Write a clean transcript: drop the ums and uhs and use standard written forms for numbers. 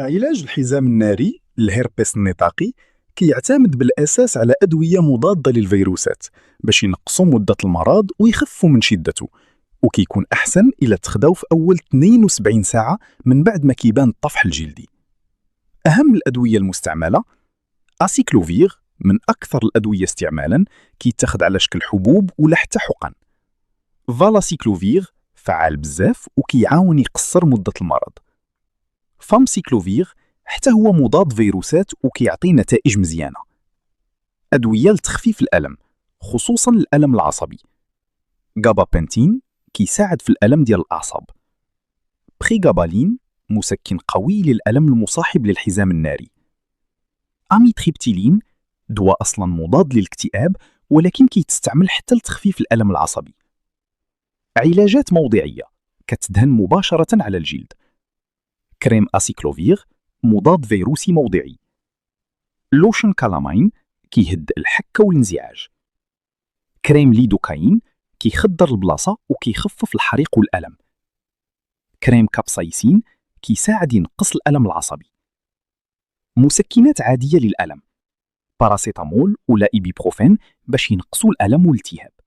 علاج الحزام الناري الهيربس النطاقي كيعتمد بالأساس على أدوية مضادة للفيروسات باش ينقصوا مدة المرض ويخفوا من شدته، وكيكون أحسن إلا تخداو في أول 72 ساعة من بعد ما كيبان الطفح الجلدي. أهم الأدوية المستعملة أسيكلوفير، من أكثر الأدوية استعمالاً، كيتاخد على شكل حبوب ولا حتى حقن. فالاسيكلوفير فعال بزاف وكيعاون يقصر مدة المرض. فامسيكلوفير حتى هو مضاد فيروسات وكيعطي نتائج مزيانة. أدوية لتخفيف الألم، خصوصاً الألم العصبي. غابابنتين كيساعد في الألم ديال الأعصاب. بريغابالين مسكن قوي للألم المصاحب للحزام الناري. أميتريبتيلين دواء أصلاً مضاد للاكتئاب ولكن كيتستعمل حتى لتخفيف الألم العصبي. علاجات موضعية كتدهن مباشرة على الجلد. كريم أسيكلوفير مضاد فيروسي موضعي. لوشن كالامين كيهدئ الحكة والانزعاج. كريم ليدوكاين كيخدر البلاصة وكيخفف الحريق والألم. كريم كابسايسين كيساعد ينقص الألم العصبي. مسكنات عادية للألم، باراسيتامول ولا إيبيبروفين باش ينقصوا الألم والالتهاب.